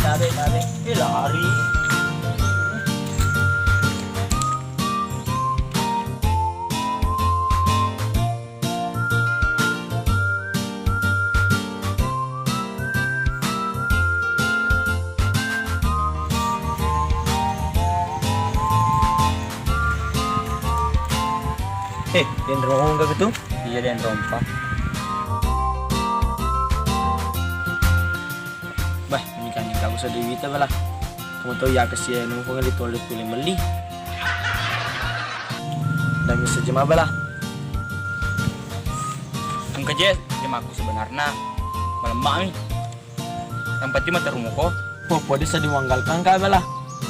tarik. Lari. Dia ngerong gak gitu? Iya dan rompak. Bah, ini kan yang gak usah diwita balah. Kamu tahu ya kesian nunggu di toilet pilih beli. Dan bisa jema balah. Ang kajes, jam aku sebenarnya malam nih. Yang pasti mata rumah kok. Popo desa diwanggalkan kak balah.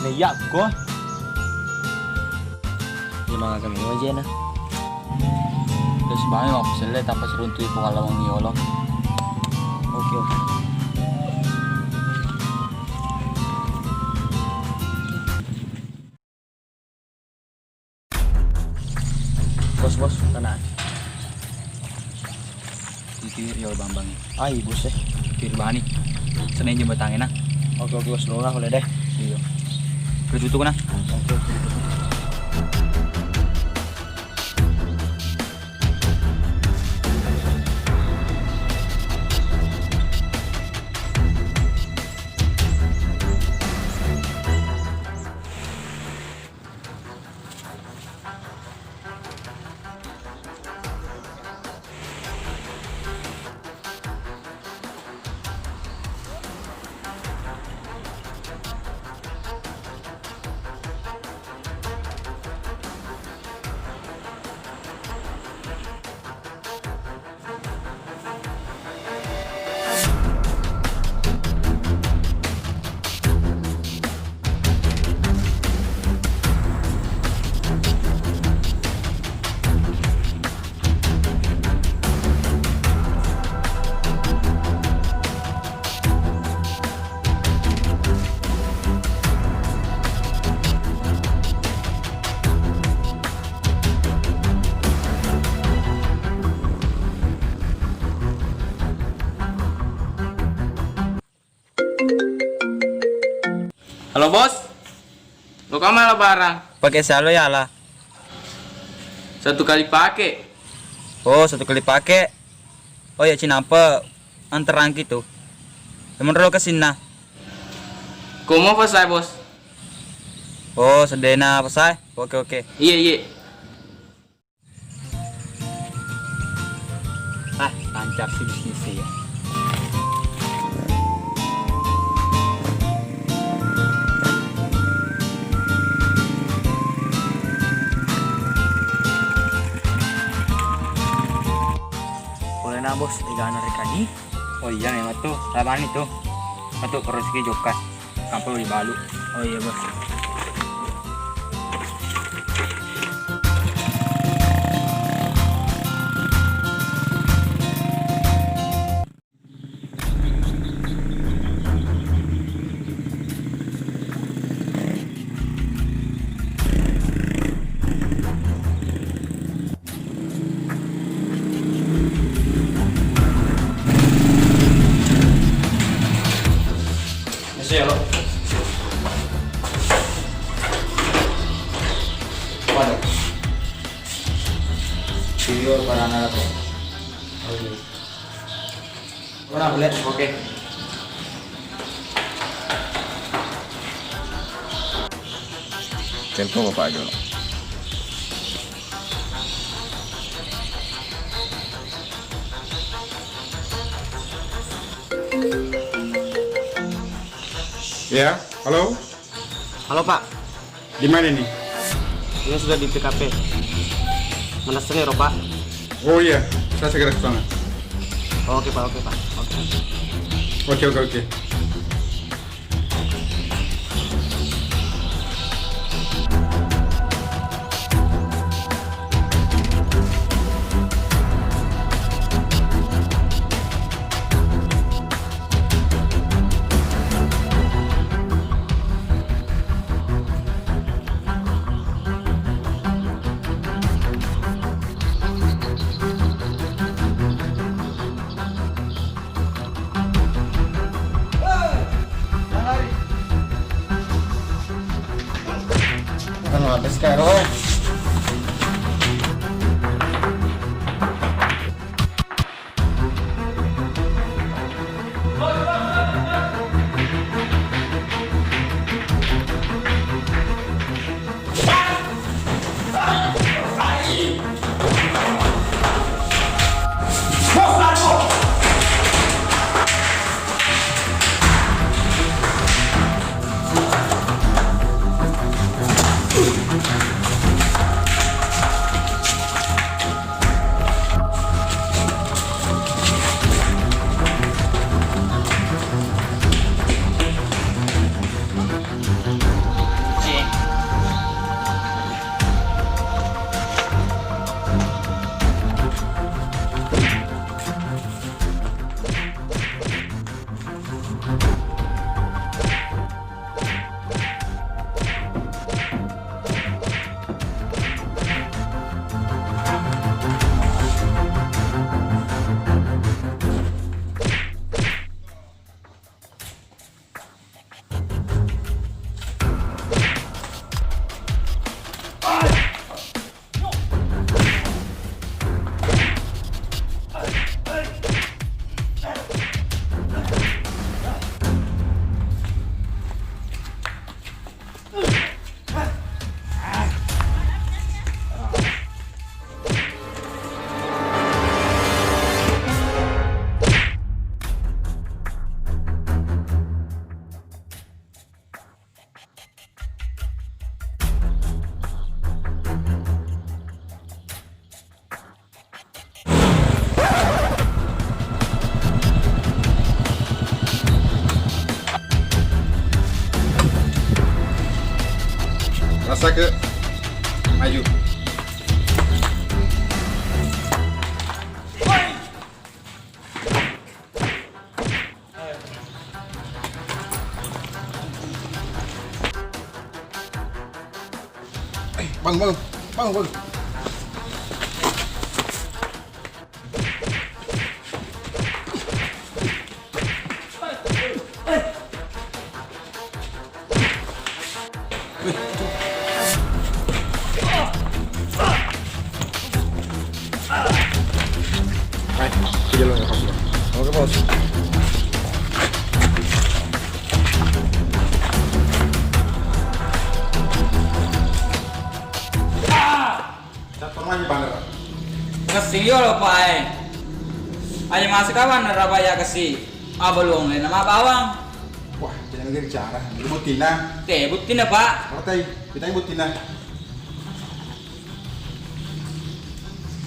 Neyak kok. Jema kami aja na. Terus banyak aku selesai tanpa seruntuh pengalaman niolong. Oke. Bos, tenang. Dikir ya Bambang. Ay, bos Dikir bani. Senin jembatan na. Oke, bos, dulu lah boleh deh. Iya. Ketutup na. Oke. Halo bos. Lo kamera barang? Pakai salo ya lah. Satu kali pakai. Oh, satu kali pakai. Oh ya Cinampe anterang gitu. Temen lo kesina. Kau mau apa saya bos? Oh, sedena apa saya? Oke. Iya. Lancar sih bisnisnya ya. Boleh na bos, igana rekadi. Oh iya memang tuh. Laban itu. Satu korosiki jokas. Kampung di Balu. Oh iya bos. Siapa? Waduh. Video para anak aku. Oke. Mana boleh? Oke. Telepon Bapak aja. Ya, halo. Halo Pak, Di mana nih? ini sudah di PKP. Mana Seniro Pak? Oh iya, saya segera ke sana. Oke Pak. Oke. Rasa ke maju. Bangun. Hai, ke jalan ke pos. Oke, bos. Satu lagi bandar. Kesiyo lo pae. Ayo masuk kawan Rabaya kesi. Abelong nama bawang. Wah, jangan lagi bicara. Butina. Teh butin Pak. Partai, kita butina.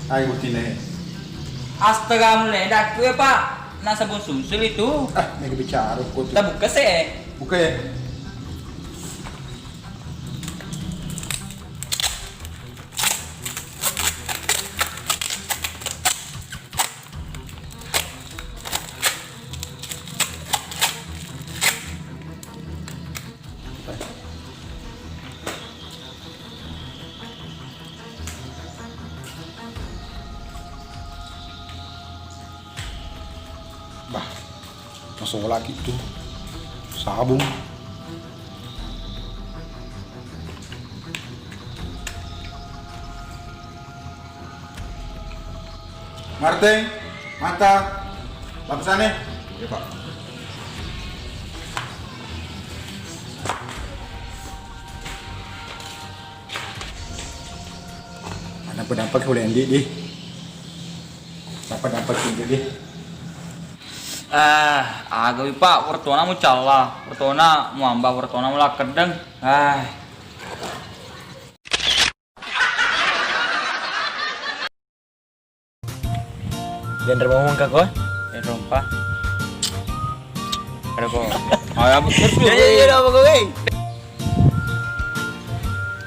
Ayo butina. Astaga mulai dak tuh Pak. Nah sabun sumsul itu. Ah, lagi bicara kok. Kita buka sih. Buka ya. Bah, masuk lagi tuh sabun. Martin, mata, lapisannya. Ya Pak. Mana pendapat boleh Andi di? Dapat di. Agawi Pak, wartona mu cala, wartona mu amba, wartona mu lakedeng. Jangan ngomong kak kok. Rompa. Ada kok. Ayo betul. Ya apa kok, Geng?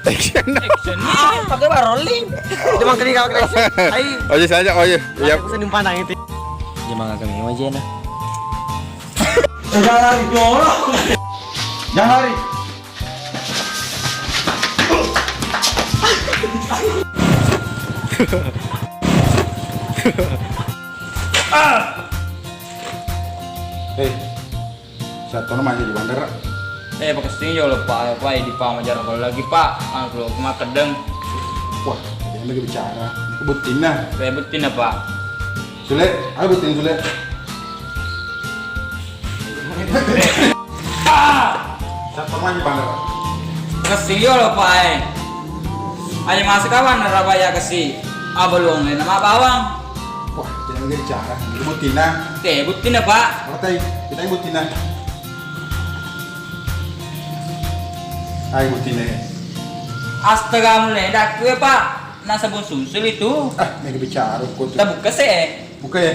Action. Pakai rolling. Cuma kali kau kena. Ayo. Oye saja, oye. Ya. Aku senang pandang itu. Jangan kami aja nah. Jangan lari, dorong. Jangan lari. Hei, satu nama aja di bandara. Pakai sting yo lo Pak, di Pak majar kalau lagi Pak, kalau cuma kedeng. Wah, dia lagi bicara. Kebutin nah. Saya betin Pak. Sule, ayo butin Sule. Satu nama di bandara. Kesiyo lo Pak. Ayo masuk kawan Rabaya kesi. Belum nama bawang. Wah, jangan lagi bicara. Ributin na. Teh, butin na pak. Apa tay? Kita ibutin na. Ay, ibutin na. Astaga meledak tuh ya pak. Nah sabun susul itu. Ah, may bicara ko to. Kita buka sih. Buka ya.